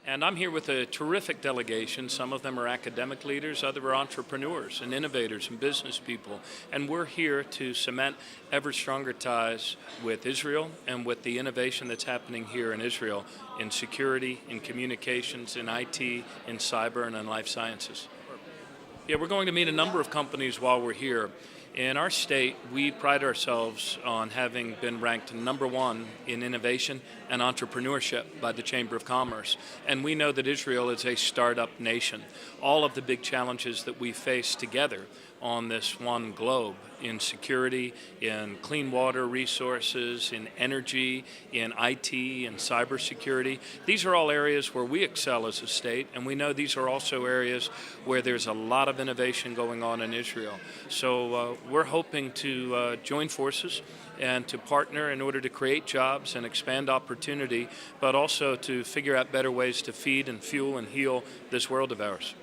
And I'm here with a terrific delegation. Some of them are academic leaders, others are entrepreneurs and innovators and business people. And we're here to cement ever stronger ties with Israel and with the innovation that's happening here in Israel in security, in communications, in IT, in cyber, and in life sciences. Yeah, we're going to meet a number of companies while we're here. In our state, we pride ourselves on having been ranked #1 in innovation and entrepreneurship by the Chamber of Commerce. And we know that Israel is a startup nation. All of the big challenges that we face together on this one globe in security, in clean water resources, in energy, in IT, in cybersecurity. These are all areas where we excel as a state, and we know these are also areas where there's a lot of innovation going on in Israel. So we're hoping to join forces and to partner in order to create jobs and expand opportunity, but also to figure out better ways to feed and fuel and heal this world of ours.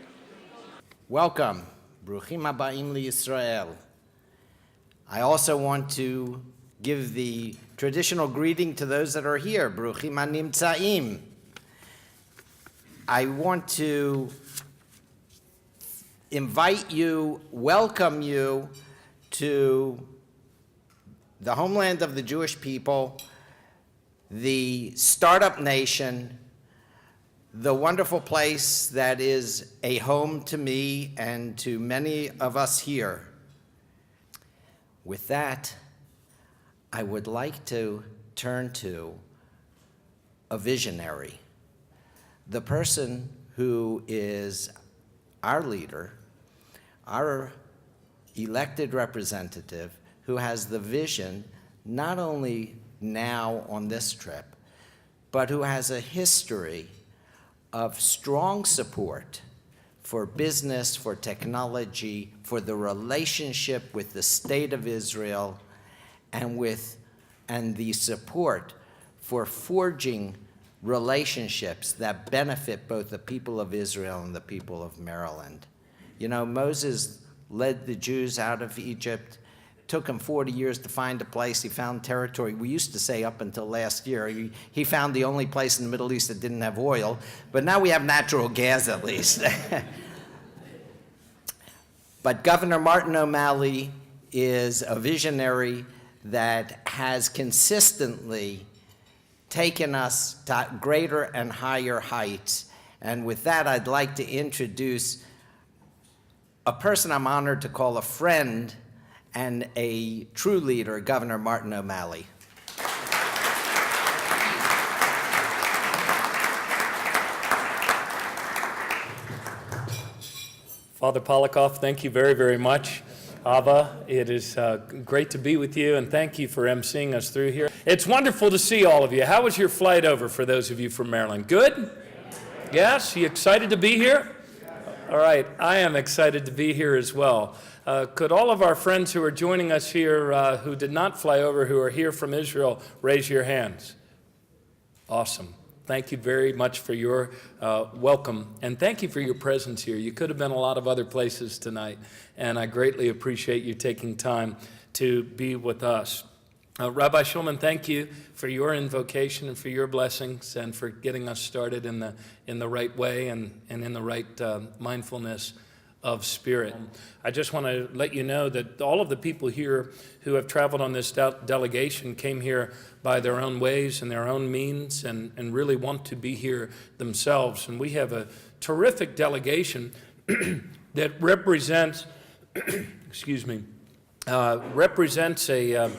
Welcome. Bruchim habayim liYisrael. I also want to give the traditional greeting to those that are here. Bruchim hanimtzaim. I want to invite you, welcome you to the homeland of the Jewish people, the startup nation, the wonderful place that is a home to me and to many of us here. With that, I would like to turn to a visionary, the person who is our leader, our elected representative, who has the vision not only now on this trip, but who has a history of strong support for business, for technology, for the relationship with the state of Israel, and the support for forging relationships that benefit both the people of Israel and the people of Maryland. You know, Moses led the Jews out of Egypt. Took him 40 years to find a place. He found territory. We used to say up until last year, he found the only place in the Middle East that didn't have oil, but now we have natural gas at least. But Governor Martin O'Malley is a visionary that has consistently taken us to greater and higher heights. And with that, I'd like to introduce a person I'm honored to call a friend and a true leader, Governor Martin O'Malley. Father Polikoff, thank you very, very much. Abba, it is great to be with you, and thank you for emceeing us through here. It's wonderful to see all of you. How was your flight over for those of you from Maryland? Good? Yes? You excited to be here? All right, I am excited to be here as well. Could all of our friends who are joining us here who did not fly over, who are here from Israel, raise your hands? Awesome. Thank you very much for your welcome, and thank you for your presence here. You could have been a lot of other places tonight, and I greatly appreciate you taking time to be with us. Rabbi Shulman, thank you for your invocation and for your blessings and for getting us started in the right way and in the right mindfulness of spirit. I just want to let you know that all of the people here who have traveled on this delegation came here by their own ways and their own means and really want to be here themselves. And we have a terrific delegation that represents, represents a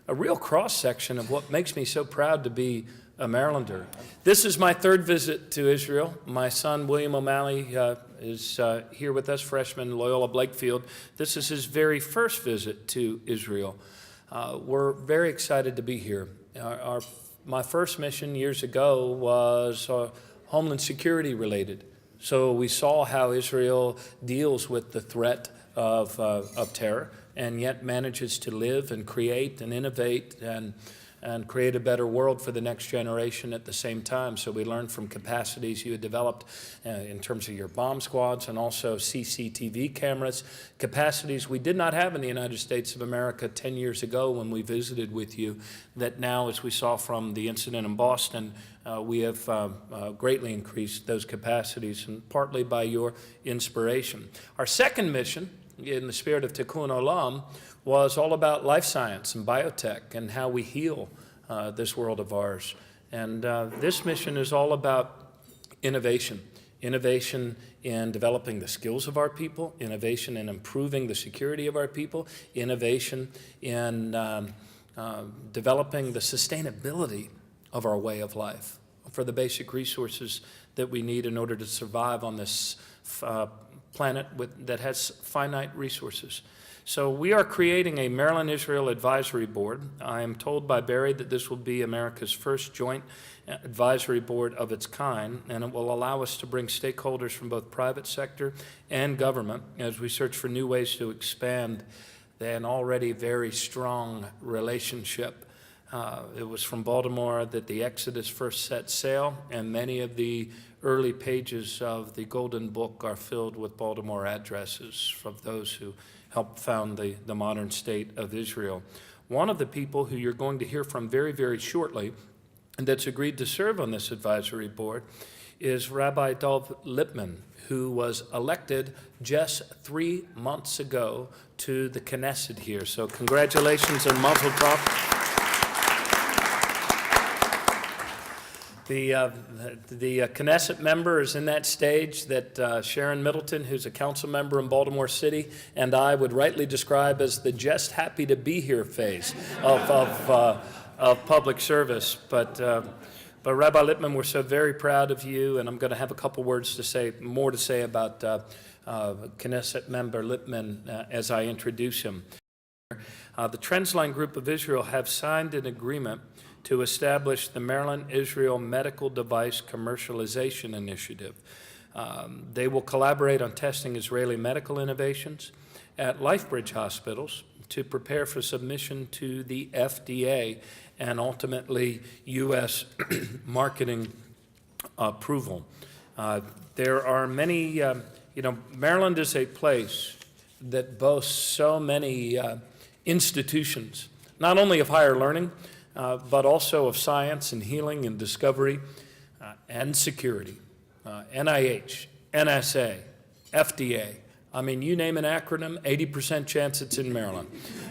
real cross-section of what makes me so proud to be a Marylander. This is my third visit to Israel. My son, William O'Malley, is here with us, freshman, Loyola Blakefield. This is his very first visit to Israel. We're very excited to be here. My first mission years ago was Homeland Security related. So we saw how Israel deals with the threat of terror and yet manages to live and create and innovate and and create a better world for the next generation at the same time. So we learned from capacities you had developed in terms of your bomb squads and also CCTV cameras, capacities we did not have in the United States of America 10 years ago when we visited with you, that now, as we saw from the incident in Boston, we have greatly increased those capacities, and partly by your inspiration. Our second mission, in the spirit of Tikkun Olam, was all about life science and biotech and how we heal this world of ours. And this mission is all about innovation. Innovation in developing the skills of our people, innovation in improving the security of our people, innovation in developing the sustainability of our way of life for the basic resources that we need in order to survive on this planet that has finite resources. So we are creating a Maryland-Israel Advisory Board. I am told by Barry that this will be America's first joint advisory board of its kind, and it will allow us to bring stakeholders from both private sector and government as we search for new ways to expand an already very strong relationship. It was from Baltimore that the Exodus first set sail, and many of the early pages of the Golden Book are filled with Baltimore addresses from those who helped found the modern state of Israel. One of the people who you're going to hear from very, very shortly, and that's agreed to serve on this advisory board, is Rabbi Dov Lipman, who was elected just 3 months ago to the Knesset here. So congratulations and mazel tov. The Knesset member is in that stage that Sharon Middleton, who's a council member in Baltimore City, and I would rightly describe as the just happy to be here phase of public service. But Rabbi Lipman, we're so very proud of you, and I'm going to have a couple words to say, more to say about Knesset member Lipman as I introduce him. The Trendline Group of Israel have signed an agreement to establish the Maryland-Israel Medical Device Commercialization Initiative. They will collaborate on testing Israeli medical innovations at LifeBridge hospitals to prepare for submission to the FDA and ultimately U.S. marketing approval. There are many, Maryland is a place that boasts so many institutions, not only of higher learning, but also of science and healing and discovery and security. NIH, NSA, FDA. I mean, you name an acronym, 80% chance it's in Maryland,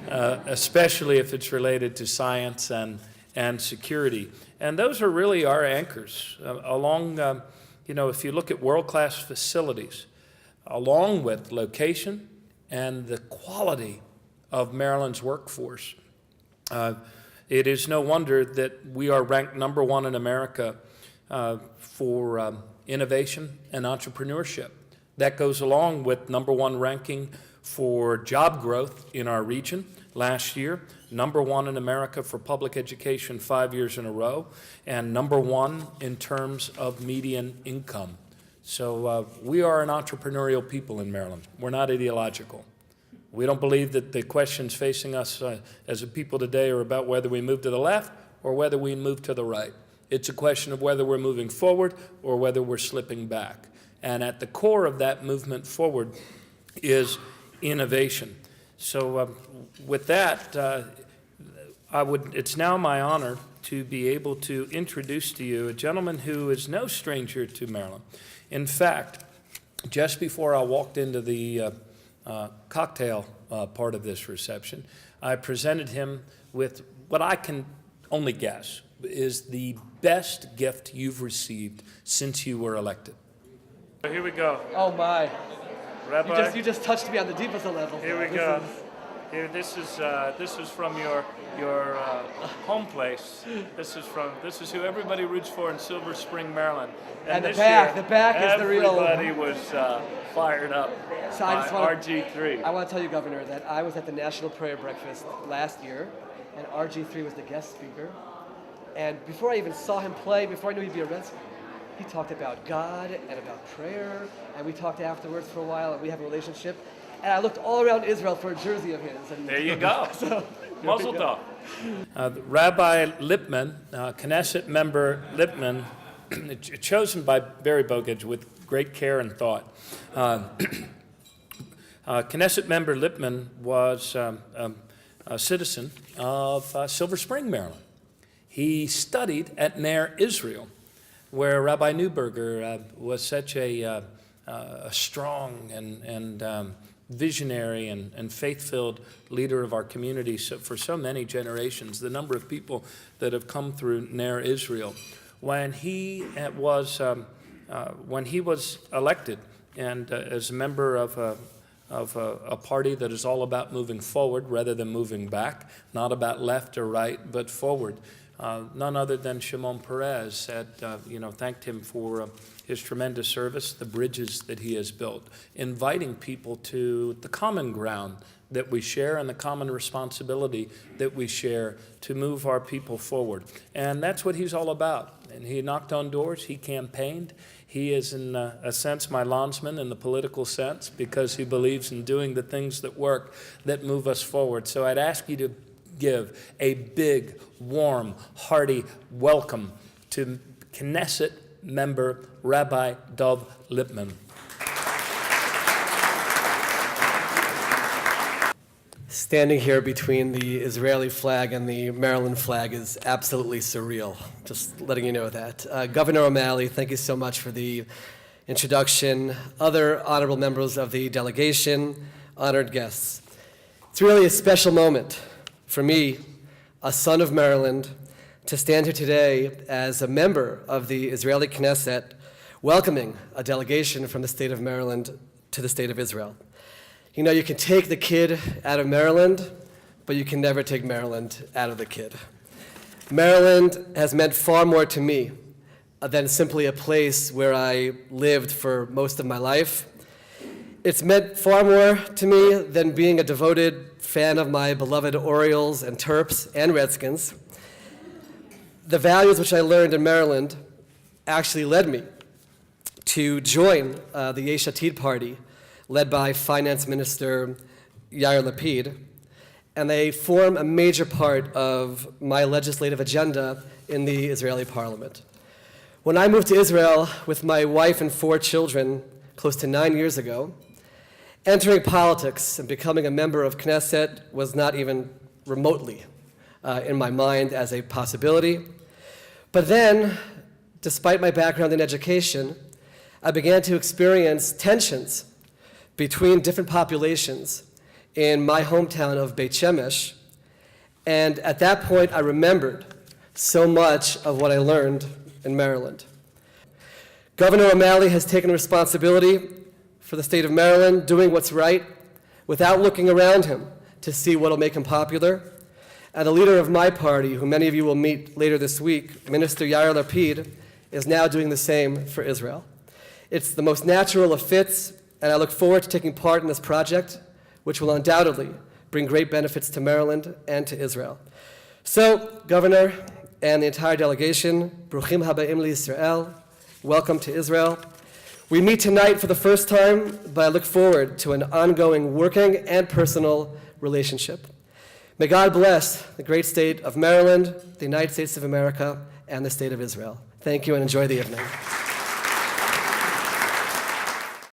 especially if it's related to science and security. And those are really our anchors along, if you look at world-class facilities, along with location and the quality of Maryland's workforce. It is no wonder that we are ranked #1 in America for innovation and entrepreneurship. That goes along with #1 ranking for job growth in our region last year, #1 in America for public education 5 years in a row, and #1 in terms of median income. So we are an entrepreneurial people in Maryland. We're not ideological. We don't believe that the questions facing us as a people today are about whether we move to the left or whether we move to the right. It's a question of whether we're moving forward or whether we're slipping back. And at the core of that movement forward is innovation. So with that, it's now my honor to be able to introduce to you a gentleman who is no stranger to Maryland. In fact, just before I walked into the cocktail part of this reception, I presented him with what I can only guess is the best gift you've received since you were elected. Here we go. Oh my. Rabbi, You just touched me on the deepest of levels. here we go. Here, this is from your home place. This is who everybody roots for in Silver Spring, Maryland. And the this back year, is the real. Everybody was fired up So I by just wanna- RG3. I want to tell you, Governor, that I was at the National Prayer Breakfast last year, and RG3 was the guest speaker. And before I even saw him play, before I knew he'd be arrested, he talked about God and about prayer, and we talked afterwards for a while, and we have a relationship. And I looked all around Israel for a jersey of his. And There you go. So, Mazel tov. Rabbi Lipman, Knesset member Lipman, chosen by Barry Bogage with great care and thought. Knesset member Lipman was a citizen of Silver Spring, Maryland. He studied at Ner Israel, where Rabbi Neuberger was such a strong and visionary and faith-filled leader of our community for so many generations. The number of people that have come through Ner Israel. When he was elected and as a member of a party that is all about moving forward rather than moving back, not about left or right, but forward. None other than Shimon Peres thanked him for his tremendous service, the bridges that he has built, inviting people to the common ground that we share and the common responsibility that we share to move our people forward. And that's what he's all about. And he knocked on doors, he campaigned. He is, in a sense, my landsman in the political sense because he believes in doing the things that work, that move us forward. So I'd ask you to give a big, warm, hearty welcome to Knesset member Rabbi Dov Lipman. Standing here between the Israeli flag and the Maryland flag is absolutely surreal. Just letting you know that. Governor O'Malley, thank you so much for the introduction. Other honorable members of the delegation, honored guests. It's really a special moment for me, a son of Maryland, to stand here today as a member of the Israeli Knesset, welcoming a delegation from the state of Maryland to the state of Israel. You know, you can take the kid out of Maryland, but you can never take Maryland out of the kid. Maryland has meant far more to me than simply a place where I lived for most of my life. It's meant far more to me than being a devoted fan of my beloved Orioles and Terps and Redskins. The values which I learned in Maryland actually led me to join the Yesh Atid party, led by Finance Minister Yair Lapid, and they form a major part of my legislative agenda in the Israeli parliament. When I moved to Israel with my wife and 4 children close to 9 years ago, entering politics and becoming a member of Knesset was not even remotely in my mind as a possibility. But then, despite my background in education, I began to experience tensions between different populations in my hometown of Beit Shemesh, and at that point I remembered so much of what I learned in Maryland. Governor O'Malley has taken responsibility for the state of Maryland, doing what's right without looking around him to see what will make him popular. And the leader of my party, who many of you will meet later this week, Minister Yair Lapid, is now doing the same for Israel. It's the most natural of fits, and I look forward to taking part in this project, which will undoubtedly bring great benefits to Maryland and to Israel. So, Governor and the entire delegation, Bruchim Habaim LiYisrael, welcome to Israel. We meet tonight for the first time, but I look forward to an ongoing working and personal relationship. May God bless the great state of Maryland, the United States of America, and the state of Israel. Thank you and enjoy the evening.